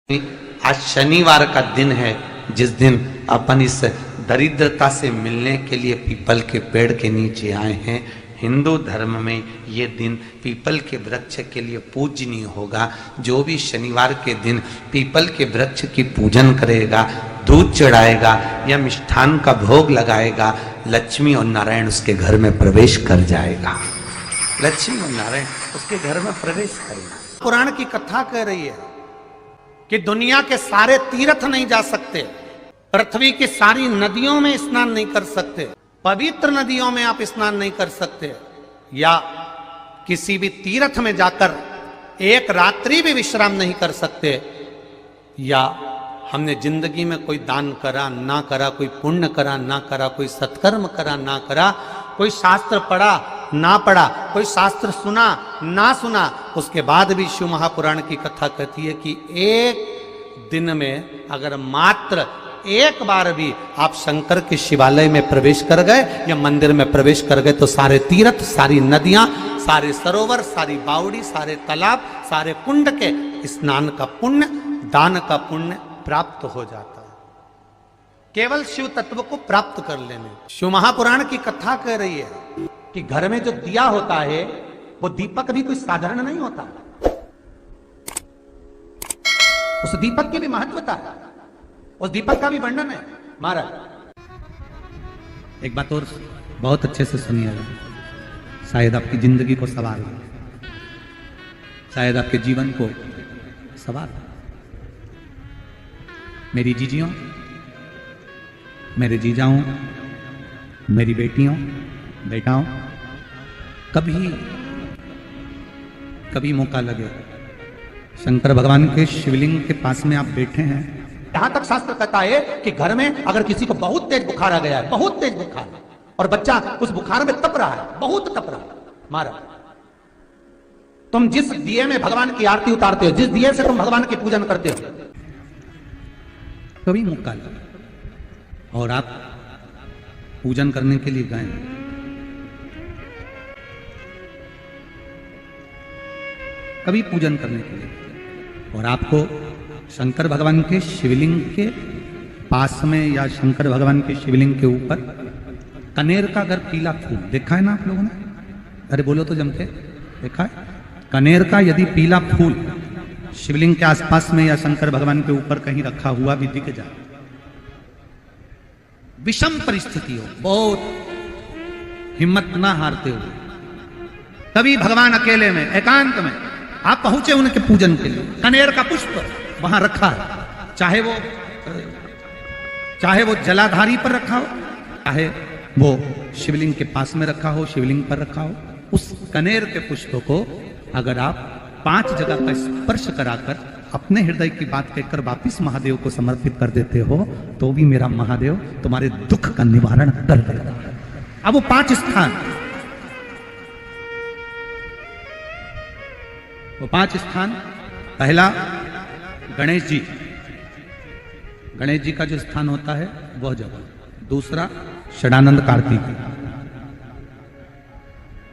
आज शनिवार का दिन है, जिस दिन अपन इस दरिद्रता से मिलने के लिए पीपल के पेड़ के नीचे आए हैं। हिंदू धर्म में ये दिन पीपल के वृक्ष के लिए पूजनीय होगा। जो भी शनिवार के दिन पीपल के वृक्ष की पूजन करेगा, दूध चढ़ाएगा या मिष्ठान का भोग लगाएगा, लक्ष्मी और नारायण उसके घर में प्रवेश कर जाएगा। लक्ष्मी और नारायण उसके घर में प्रवेश करेगा। पुराण की कथा कह रही है कि दुनिया के सारे तीर्थ नहीं जा सकते, पृथ्वी की सारी नदियों में स्नान नहीं कर सकते, पवित्र नदियों में आप स्नान नहीं कर सकते, या किसी भी तीर्थ में जाकर एक रात्रि भी विश्राम नहीं कर सकते, या हमने जिंदगी में कोई दान करा ना करा, कोई पुण्य करा ना करा, कोई सत्कर्म करा ना करा, कोई शास्त्र पढ़ा ना पढ़ा, कोई शास्त्र सुना ना सुना, उसके बाद भी शिव महापुराण की कथा कहती है कि एक दिन में अगर मात्र एक बार भी आप शंकर के शिवालय में प्रवेश कर गए या मंदिर में प्रवेश कर गए तो सारे तीर्थ, सारी नदियां, सारे सरोवर, सारी बावड़ी, सारे तालाब, सारे कुंड के स्नान का पुण्य, दान का पुण्य प्राप्त हो जाता है, केवल शिव तत्व को प्राप्त कर लेने। शिव महापुराण की कथा कह रही है कि घर में जो दिया होता है वो दीपक भी कोई साधारण नहीं होता, उस दीपक की भी महत्वता है, उस दीपक का भी वर्णन है। महाराज एक बात और बहुत अच्छे से सुनिएगा, शायद आपकी जिंदगी को सवार हो, शायद आपके जीवन को सवार हो। मेरी जीजियों, मेरे जीजाओं, मेरी बेटियों, बेटाओं, कभी मौका लगे, शंकर भगवान के शिवलिंग के पास में आप बैठे हैं। यहां तक शास्त्र कहता है कि घर में अगर किसी को बहुत तेज बुखार आ गया है, बहुत तेज बुखार, और बच्चा उस बुखार में तप रहा है, बहुत तप रहा है, महाराज तुम जिस दिए में भगवान की आरती उतारते हो, जिस दिए से तुम भगवान की पूजन करते हो, कभी मौका लगा और आप पूजन करने के लिए गए, कभी पूजन करने के लिए, और आपको शंकर भगवान के शिवलिंग के पास में या शंकर भगवान के शिवलिंग के ऊपर कनेर का अगर पीला फूल देखा है ना आप लोगों ने, अरे बोलो तो जम के, देखा है? कनेर का यदि पीला फूल शिवलिंग के आसपास में या शंकर भगवान के ऊपर कहीं रखा हुआ भी दिख जाए, विषम परिस्थिति हो, बहुत हिम्मत ना हारते हो, तभी भगवान अकेले में एकांत में आप पहुंचे उनके पूजन के लिए, कनेर का पुष्प वहां रखा है, चाहे वो जलाधारी पर रखा हो, चाहे वो शिवलिंग के पास में रखा हो, शिवलिंग पर रखा हो, उस कनेर के पुष्प को अगर आप 5 जगह का स्पर्श कराकर अपने हृदय की बात कहकर वापिस महादेव को समर्पित कर देते हो, तो भी मेरा महादेव तुम्हारे दुख का निवारण कर देगा। अब वो 5 स्थान, वो 5 स्थान, पहला गणेश जी, गणेश जी का जो स्थान होता है वह जगह, दूसरा षडानंद कार्तिक,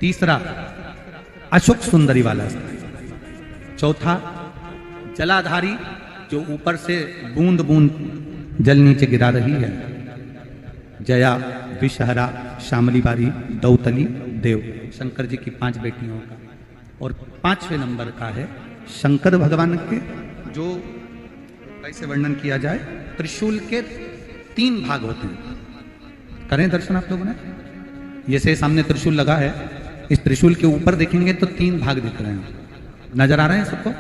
तीसरा अशोक सुंदरी वाला स्थान, चौथा जलाधारी जो ऊपर से बूंद बूंद जल नीचे गिरा रही है, जया, विषहरा, शामली बारी, दौतली, देव, शंकर जी की 5 बेटियों का, और 5वें नंबर का है शंकर भगवान के, जो कैसे वर्णन किया जाए, त्रिशूल के 3 भाग होते हैं। करें दर्शन आप लोगों ने, जैसे सामने त्रिशूल लगा है, इस त्रिशूल के ऊपर देखेंगे तो 3 भाग दिख रहे हैं, नजर आ रहे हैं सबको?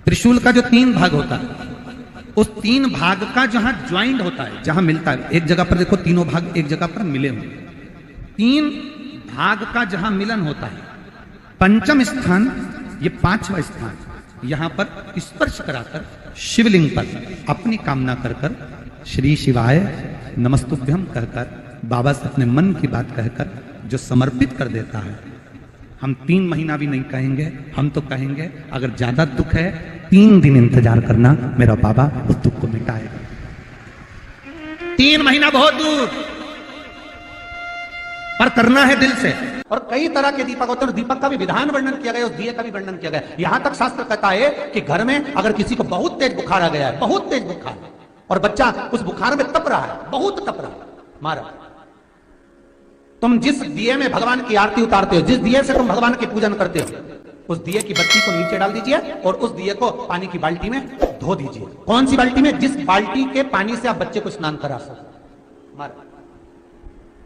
त्रिशूल का जो 3 भाग होता है, उस 3 भाग का जहां ज्वाइंट होता है, जहां मिलता है, एक जगह पर देखो तीनों भाग एक जगह पर मिले हुए, 3 भाग का जहां मिलन होता है, पंचम स्थान, ये 5वां स्थान, यहां पर स्पर्श कराकर शिवलिंग पर अपनी कामना कर कर श्री शिवाय नमस्तुभ्यम कहकर बाबा से अपने मन की बात कहकर जो समर्पित कर देता है, हम 3 महीना भी नहीं कहेंगे, हम तो कहेंगे अगर ज्यादा दुख है 3 दिन इंतजार करना, मेरा बाबा उस दुख को मिटाएगा। 3 महीना बहुत दूर, पर करना है दिल से। और कई तरह के दीपक होते हैं, दीपक का भी विधान वर्णन किया गया, उस दिए का भी वर्णन किया गया। यहां तक शास्त्र कहता है कि घर में अगर किसी को बहुत तेज बुखार आ गया है, बहुत तेज बुखार, और बच्चा उस बुखार में तप रहा है, बहुत तप रहा है, मारा, तुम जिस दिए में भगवान की आरती उतारते हो, जिस दिए से तुम भगवान की पूजन करते हो, उस दिए की बत्ती को नीचे डाल दीजिए और उस दिए को पानी की बाल्टी में धो दीजिए। कौन सी बाल्टी में? जिस बाल्टी के पानी से आप बच्चे को स्नान करा सको। मारा,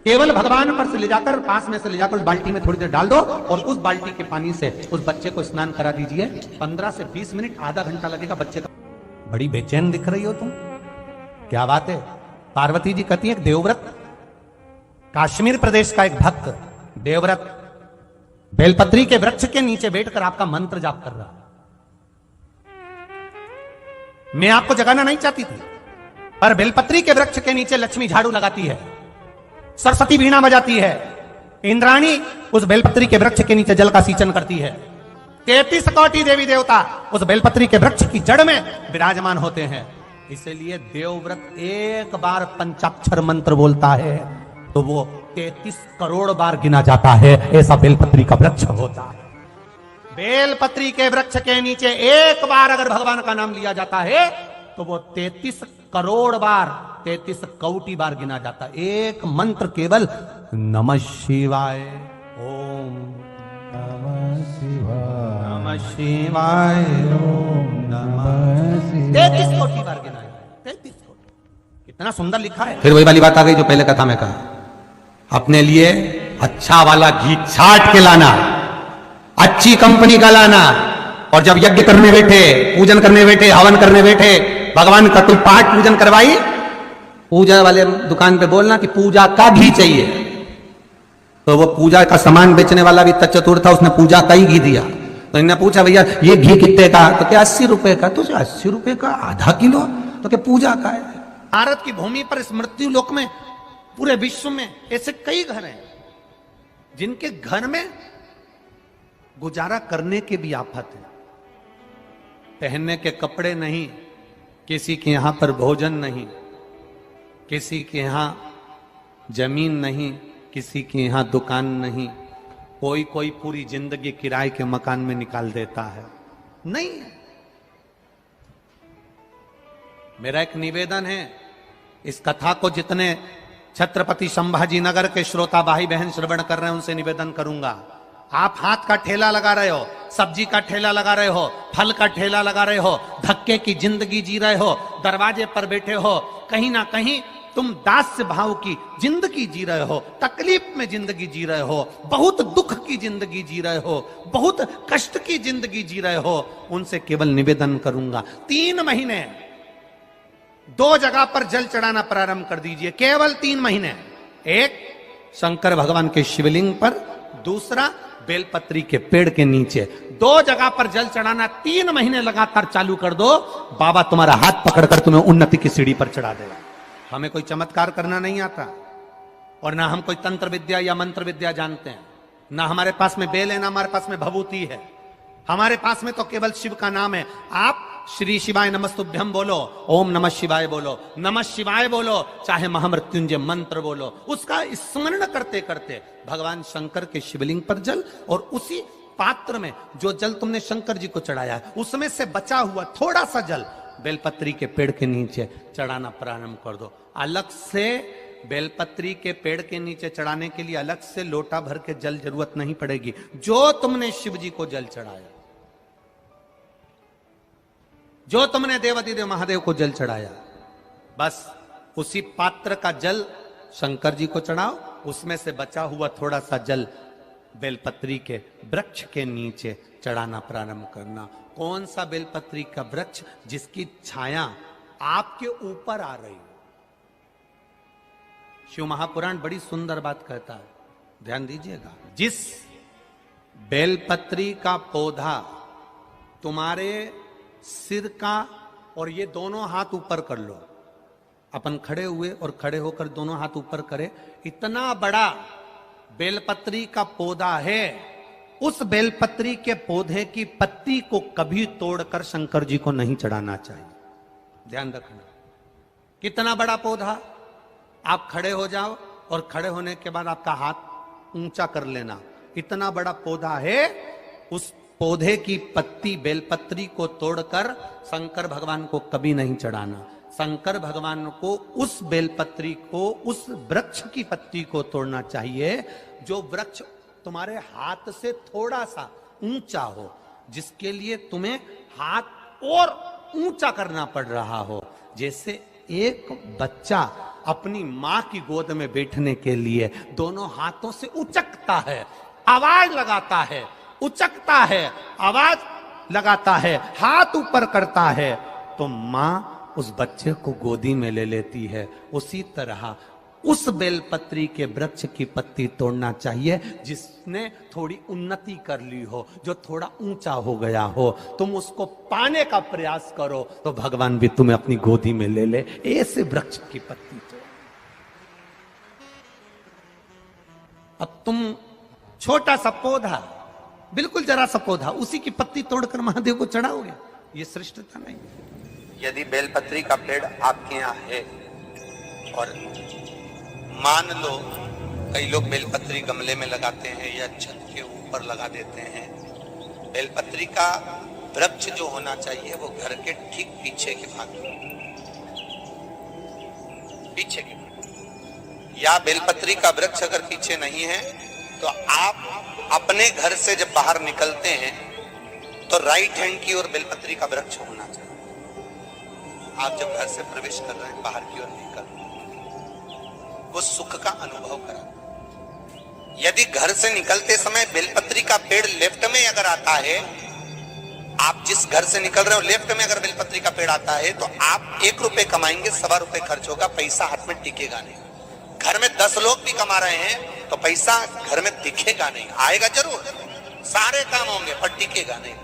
केवल भगवान पर से ले जाकर, पास में से ले जाकर उस बाल्टी में थोड़ी देर डाल दो और उस बाल्टी के पानी से उस बच्चे को स्नान करा दीजिए। 15 से 20 मिनट, आधा घंटा लगेगा बच्चे का। बड़ी बेचैन दिख रही हो तुम, क्या बात है? पार्वती जी कहती है, देवव्रत, कश्मीर प्रदेश का एक भक्त देवव्रत बेलपत्री के वृक्ष के नीचे बैठकर आपका मंत्र जाप कर रहा। मैं आपको जगाना नहीं चाहती थी, पर बेलपत्री के वृक्ष के नीचे लक्ष्मी झाड़ू लगाती है, सरस्वती वीणा बजाती है, इंद्राणी उस बेलपत्री के वृक्ष के नीचे जल का सिंचन करती है, 33 कोटि देवी देवता उस बेलपत्री के वृक्ष की जड़ में विराजमान होते हैं। इसलिए देवव्रत एक बार पंचाक्षर मंत्र बोलता है तो वो 33 करोड़ बार गिना जाता है, ऐसा बेलपत्री का वृक्ष होता है। बेलपत्री के वृक्ष के नीचे एक बार अगर भगवान का नाम लिया जाता है तो वो 33 करोड़ बार, 33 कोटि बार गिना जाता है। एक मंत्र केवल नमः शिवाय, ओम नमः शिवाय, नमः शिवाय, ओम नमः शिवाय, 33 कोटि बार गिना है, 33 कोटि। कितना सुंदर लिखा है। फिर वही वाली बात आ गई जो पहले कथा में कहा, अपने लिए अच्छा वाला घी छाट के लाना, अच्छी कंपनी का लाना, और जब यज्ञ करने बैठे, पूजन करने बैठे, हवन करने बैठे, भगवान का कोई पाठ पूजन करवाई, पूजा वाले दुकान पे बोलना कि पूजा का घी चाहिए। तो वो पूजा का सामान बेचने वाला भी चतुर था, उसने पूजा का ही घी दिया। तो इन्होंने पूछा, भैया ये घी कितने का? तो क्या 80 रुपए का? तो 80 रुपए का आधा किलो? तो क्या पूजा का है? भारत की भूमि पर इस मृत्यु लोक में, पूरे विश्व में ऐसे कई घर हैं जिनके घर में गुजारा करने के भी आफत है। पहनने के कपड़े नहीं, किसी के यहां पर भोजन नहीं, किसी के यहां जमीन नहीं, किसी के यहां दुकान नहीं, कोई कोई पूरी जिंदगी किराए के मकान में निकाल देता है। नहीं, मेरा एक निवेदन है, इस कथा को जितने छत्रपति संभाजी नगर के श्रोता भाई बहन श्रवण कर रहे हैं उनसे निवेदन करूंगा, आप हाथ का ठेला लगा रहे हो, सब्जी का ठेला लगा रहे हो, फल का ठेला लगा रहे हो, धक्के की जिंदगी जी रहे हो, दरवाजे पर बैठे हो, कहीं ना कहीं तुम दास्य भाव की जिंदगी जी रहे हो, तकलीफ में जिंदगी जी रहे हो, बहुत दुख की जिंदगी जी रहे हो, बहुत कष्ट की जिंदगी जी रहे हो, उनसे केवल निवेदन करूंगा, 3 महीने 2 जगह पर जल चढ़ाना प्रारंभ कर दीजिए, केवल 3 महीने। एक शंकर भगवान के शिवलिंग पर, दूसरा बेलपत्री के पेड़ के नीचे, 2 जगह पर जल चढ़ाना 3 महीने लगातार चालू कर दो, बाबा तुम्हारा हाथ पकड़कर तुम्हें उन्नति की सीढ़ी पर चढ़ा देगा। हमें कोई चमत्कार करना नहीं आता, और ना हम कोई तंत्र विद्या या मंत्र विद्या जानते हैं, ना हमारे पास में बेल है, ना हमारे पास में भभूति है, हमारे पास में तो केवल शिव का नाम है। आप श्री शिवाय नमस्तुभ्यम बोलो, ओम नमः शिवाय बोलो, नमः शिवाय बोलो, चाहे महामृत्युंजय मंत्र बोलो, उसका स्मरण करते करते भगवान शंकर के शिवलिंग पर जल, और उसी पात्र में जो जल तुमने शंकर जी को चढ़ाया है उसमें से बचा हुआ थोड़ा सा जल बेलपत्री के पेड़ के नीचे चढ़ाना प्रारंभ कर दो। अलग से बेलपत्री के पेड़ के नीचे चढ़ाने के लिए अलग से लोटा भर के जल जरूरत नहीं पड़ेगी। जो तुमने शिव जी को जल चढ़ाया, जो तुमने देवाधिदेव महादेव को जल चढ़ाया, बस उसी पात्र का जल शंकर जी को चढ़ाओ, उसमें से बचा हुआ थोड़ा सा जल बेलपत्री के वृक्ष के नीचे चढ़ाना प्रारंभ करना। कौन सा बेलपत्री का वृक्ष? जिसकी छाया आपके ऊपर आ रही हो। शिव महापुराण बड़ी सुंदर बात कहता है, ध्यान दीजिएगा। जिस बेलपत्री का पौधा तुम्हारे सिर का, और ये दोनों हाथ ऊपर कर लो, अपन खड़े हुए और खड़े होकर दोनों हाथ ऊपर करे, इतना बड़ा बेलपत्री का पौधा है, उस बेलपत्री के पौधे की पत्ती को कभी तोड़कर शंकर जी को नहीं चढ़ाना चाहिए। ध्यान रखना, कितना बड़ा पौधा। आप खड़े हो जाओ और खड़े होने के बाद आपका हाथ ऊंचा कर लेना। इतना बड़ा पौधा है, उस पौधे की पत्ती बेलपत्री को तोड़कर शंकर भगवान को कभी नहीं चढ़ाना। शंकर भगवान को उस बेलपत्री को, उस वृक्ष की पत्ती को तोड़ना चाहिए जो वृक्ष तुम्हारे हाथ से थोड़ा सा ऊंचा हो, जिसके लिए तुम्हें हाथ और ऊंचा करना पड़ रहा हो। जैसे एक बच्चा अपनी मां की गोद में बैठने के लिए दोनों हाथों से उचकता है, आवाज लगाता है, उचकता है, आवाज लगाता है, हाथ ऊपर करता है, तो मां उस बच्चे को गोदी में ले लेती है। उसी तरह उस बेलपत्री के वृक्ष की पत्ती तोड़ना चाहिए जिसने थोड़ी उन्नति कर ली हो, जो थोड़ा ऊंचा हो गया हो। तुम उसको पाने का प्रयास करो तो भगवान भी तुम्हें अपनी गोदी में ले ले। ऐसे वृक्ष की पत्ती तोड़। अब तुम छोटा सा पौधा, बिल्कुल जरा सा पौधा, उसी की पत्ती तोड़कर महादेव को चढ़ाओगे, ये श्रेष्ठता नहीं। यदि बेलपत्री का पेड़ आपके यहाँ है और मान लो कई लोग बेलपत्री गमले में लगाते हैं या छत के ऊपर लगा देते हैं, बेलपत्री का वृक्ष जो होना चाहिए वो घर के ठीक पीछे के भाग में, पीछे के भाग। या बेलपत्री का वृक्ष अगर पीछे नहीं है तो आप अपने घर से जब बाहर निकलते हैं तो राइट हैंड की ओर बेलपत्री का वृक्ष होना चाहिए। आप जब घर से प्रवेश कर रहे हैं, बाहर की ओर निकल, वो सुख का अनुभव करा। यदि घर से निकलते समय बेलपत्री का पेड़ लेफ्ट में अगर आता है, आप जिस घर से निकल रहे हो लेफ्ट में अगर बेलपत्री का पेड़ आता है तो आप 1 रुपए कमाएंगे, 1.25 रुपए खर्च होगा, पैसा हाथ में टिकेगा नहीं। घर में 10 लोग भी कमा रहे हैं तो पैसा घर में दिखेगा नहीं, आएगा जरूर, सारे काम होंगे पर टिकेगा नहीं।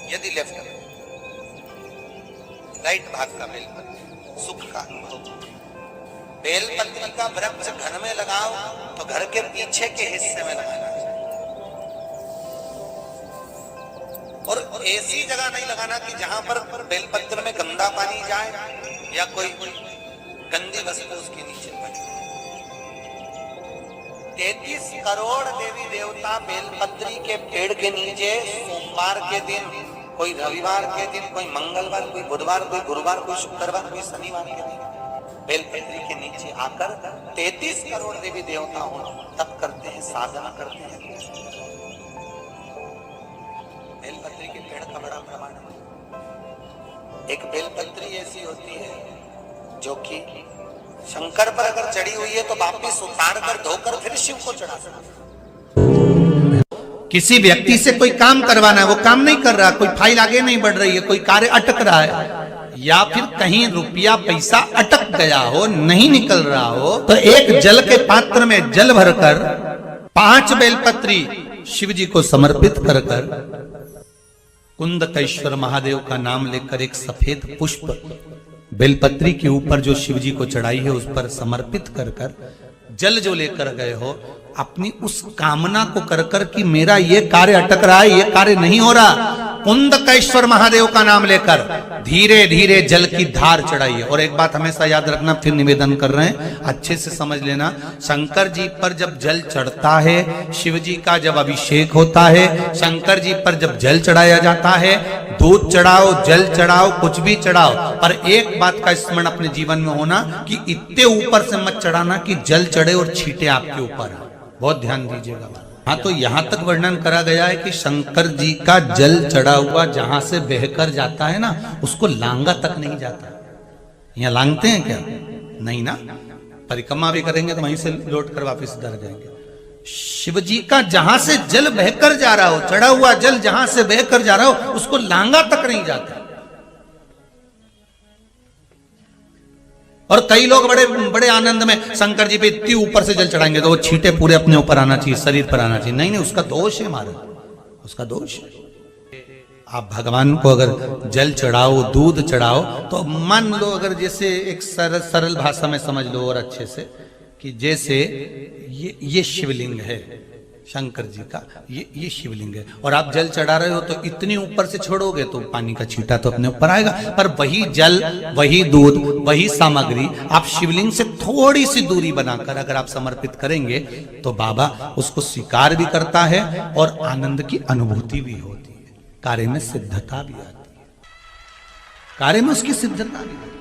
यदि लेफ्ट में, राइट भाग का बेलपत्री, सुख का अनुभव। बेलपत्री का वृक्ष घर में लगाओ तो घर के पीछे के हिस्से में लगाना चाहिए, और ऐसी जगह नहीं लगाना कि जहां पर बेलपत्र में गंदा पानी जाए या कोई गंदी वस्तु उसके नीचे पड़े। 33 करोड़ देवी देवता बेलपत्री के पेड़ के नीचे सोमवार के दिन, कोई रविवार के दिन, कोई मंगलवार, कोई बुधवार, कोई गुरुवार, कोई शुक्रवार, कोई शनिवार के दिन बेलपत्री के नीचे आकर 33 करोड़ देवी देवता हो तप करते हैं, साधना करते हैं। बेलपत्री के पेड़ का बड़ा प्रमाण है। एक बेलपत्री ऐसी होती है जो कि शंकर पर अगर चढ़ी हुई है तो वापिस उतार कर धोकर फिर शिव को चढ़ा सकते। किसी व्यक्ति से कोई काम करवाना है, वो काम नहीं कर रहा, कोई फाइल आगे नहीं बढ़ रही है, कोई कार्य अटक रहा है, या फिर कहीं रुपया पैसा अटक गया हो, नहीं निकल रहा हो, तो एक जल के पात्र में जल भरकर 5 बेलपत्री शिव जी को समर्पित कर कुंदकेश्वर महादेव का नाम लेकर एक सफेद पुष्प बेलपत्री के ऊपर जो शिव जी को चढ़ाई है उस पर समर्पित कर जल जो लेकर गए हो, अपनी उस कामना को कर कि मेरा ये कार्य अटक रहा है, ये कार्य नहीं हो रहा, कुंदकेश्वर महादेव का नाम लेकर धीरे धीरे जल की धार चढ़ाइए। और एक बात हमेशा याद रखना, फिर निवेदन कर रहे हैं, अच्छे से समझ लेना, शंकर जी पर जब जल चढ़ता है, शिव जी का जब अभिषेक होता है, शंकर जी पर जब जल चढ़ाया जाता है, दूध चढ़ाओ, जल चढ़ाओ, कुछ भी चढ़ाओ, पर एक बात का स्मरण अपने जीवन में होना कि इतने ऊपर से मत चढ़ाना कि जल चढ़े और छींटे आपके ऊपर। बहुत ध्यान दीजिएगा। हाँ, तो यहां तक वर्णन करा गया है कि शंकर जी का जल चढ़ा हुआ जहां से बहकर जाता है ना, उसको लांगा तक नहीं जाता। यहाँ लांगते हैं क्या? नहीं ना, परिक्रमा भी करेंगे तो वहीं से लौट कर वापिस इधर जाएंगे। शिव जी का जहां से जल बहकर जा रहा हो, चढ़ा हुआ जल जहां से बहकर जा रहा हो, उसको लांगा तक नहीं जाता। और कई लोग बड़े बड़े आनंद में शंकर जी पे इतनी ऊपर से जल चढ़ाएंगे तो वो छींटे पूरे अपने ऊपर आना चाहिए, शरीर पर आना चाहिए। नहीं नहीं, उसका दोष है महाराज, उसका दोष है। आप भगवान को अगर जल चढ़ाओ, दूध चढ़ाओ, तो मान लो अगर जैसे एक सरल भाषा में समझ लो और अच्छे से, कि जैसे ये शिवलिंग है, शंकर जी का ये शिवलिंग है। और आप जल चढ़ा रहे हो तो इतनी ऊपर से छोड़ोगे तो पानी का छींटा तो अपने ऊपर आएगा, पर वही जल, वही दूध, वही सामग्री आप शिवलिंग से थोड़ी सी दूरी बनाकर अगर आप समर्पित करेंगे तो बाबा उसको स्वीकार भी करता है और आनंद की अनुभूति भी होती है, कार्य में सिद्धता भी आती है, कार्य में उसकी सिद्धता भी आती है।